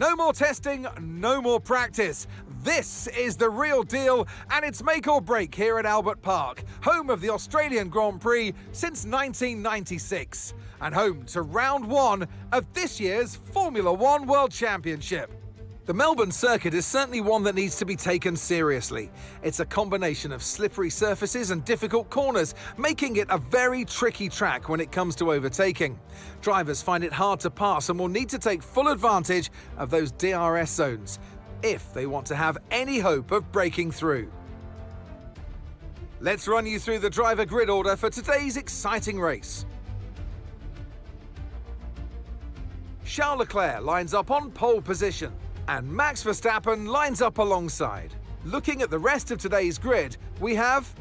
No more testing, no more practice. This is the real deal, and it's make or break here at Albert Park, home of the Australian Grand Prix since 1996, and home to round one of this year's Formula One World Championship. The Melbourne circuit is certainly one that needs to be taken seriously. It's a combination of slippery surfaces and difficult corners, making it a very tricky track when it comes to overtaking. Drivers find it hard to pass and will need to take full advantage of those DRS zones if they want to have any hope of breaking through. Let's run you through the driver grid order for today's exciting race. Charles Leclerc lines up on pole position, and Max Verstappen lines up alongside. Looking at the rest of today's grid, we have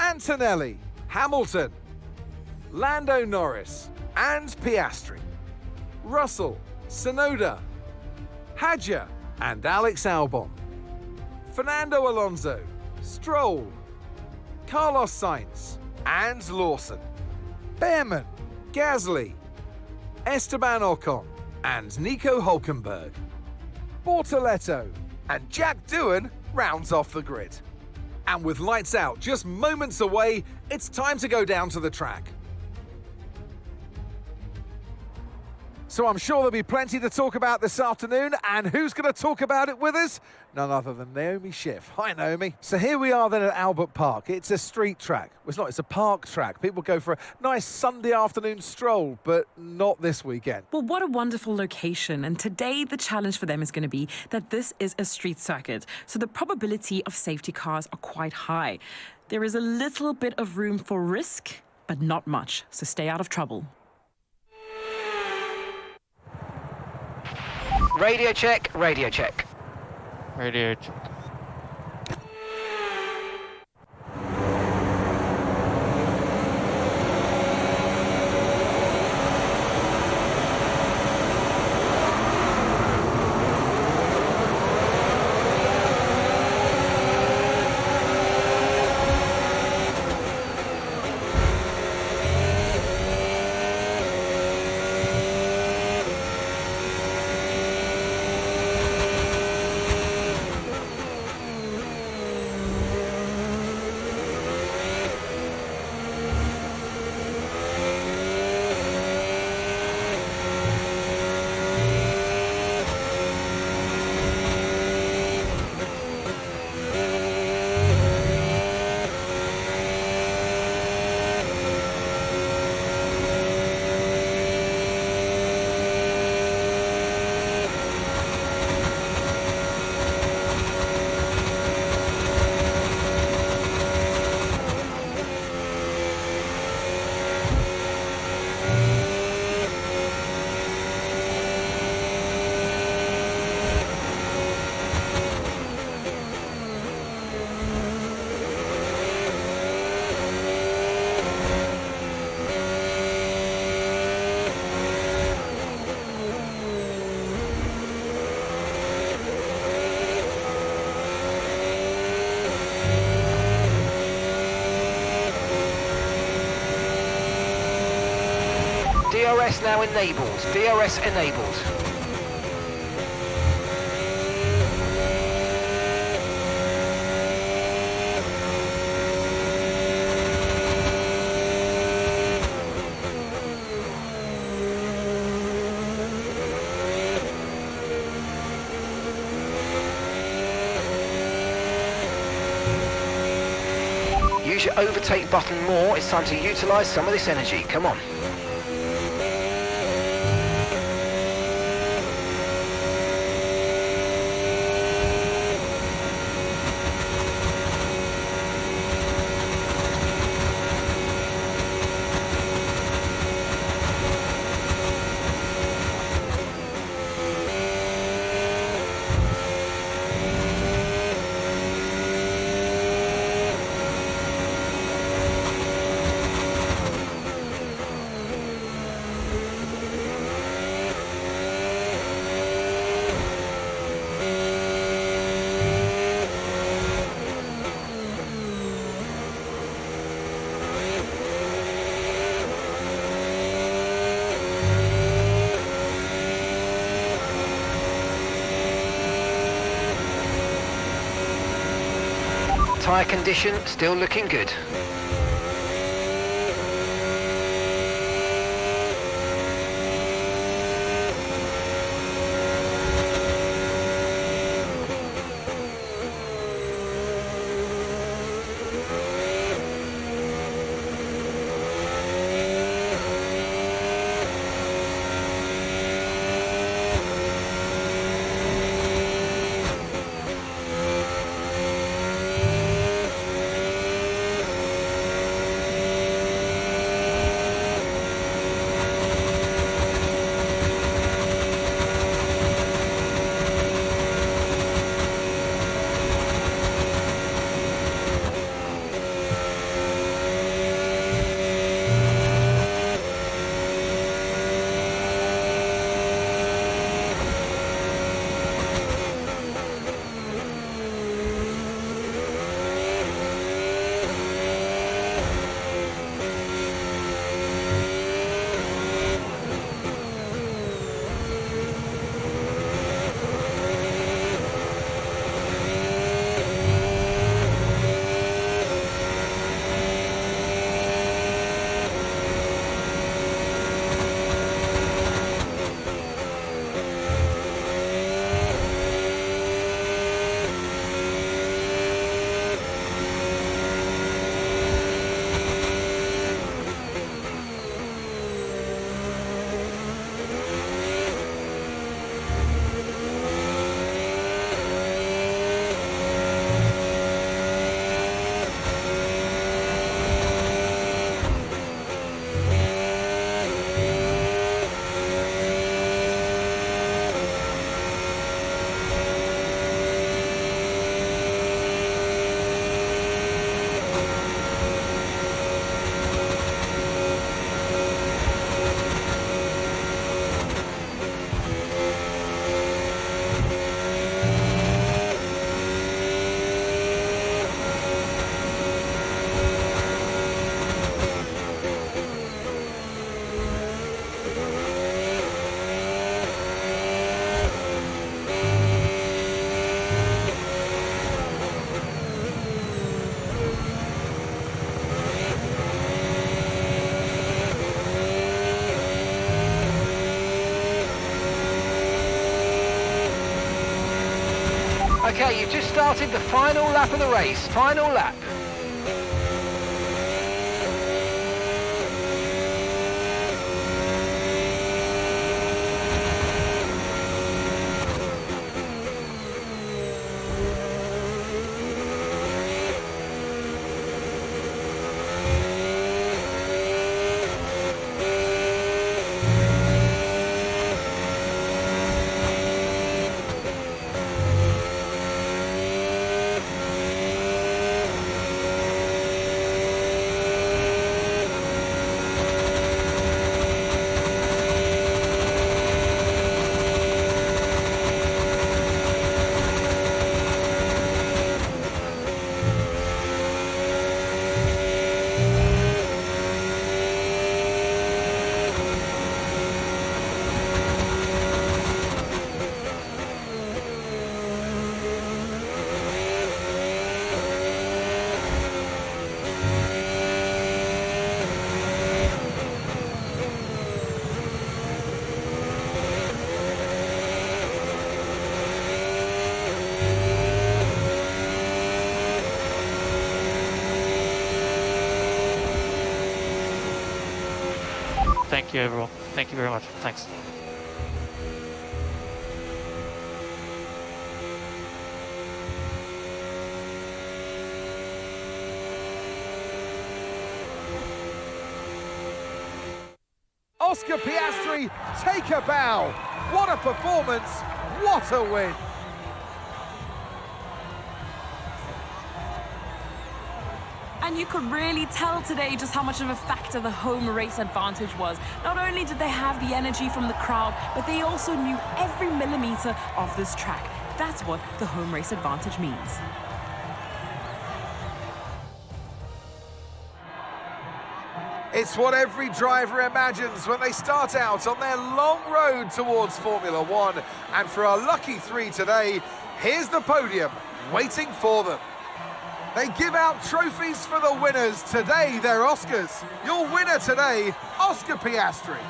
Antonelli, Hamilton, Lando Norris, and Piastri, Russell, Tsunoda, Hadjar, and Alex Albon, Fernando Alonso, Stroll, Carlos Sainz, and Lawson, Behrman, Gasly, Esteban Ocon, and Nico Hülkenberg. Bortoletto, and Jack Doohan rounds off the grid. And with lights out just moments away, it's time to go down to the track. So I'm sure there'll be plenty to talk about this afternoon, and who's going to talk about it with us? None other than Naomi Schiff. Hi, Naomi. So here we are then at Albert Park. It's a street track. Well, it's not, it's a park track. People go for a nice Sunday afternoon stroll, but not this weekend. Well, what a wonderful location. And today the challenge for them is going to be that this is a street circuit. So the probability of safety cars are quite high. There is a little bit of room for risk, but not much. So stay out of trouble. Radio check, radio check. Radio check. DRS now enabled. DRS enabled. Use your overtake button more. It's time to utilise some of this energy. Come on. tyre condition still looking good. Okay, you've just started the final lap of the race. Final lap. Thank you, everyone. Thank you very much. Thanks. Oscar Piastri, take a bow. What a performance, what a win. And you could really tell today just how much of a factor the home race advantage was. Not only did they have the energy from the crowd, but they also knew every millimeter of this track. That's what the home race advantage means. It's what every driver imagines when they start out on their long road towards Formula One. And for our lucky three today, here's the podium waiting for them. They give out trophies for the winners. Today, they're Oscars. Your winner today, Oscar Piastri.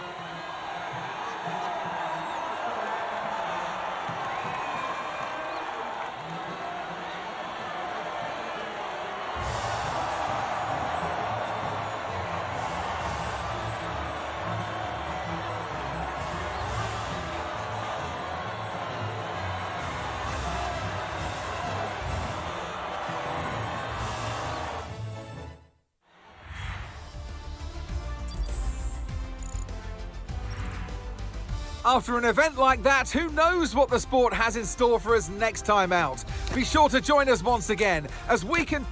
After an event like that, who knows what the sport has in store for us next time out? Be sure to join us once again as we can...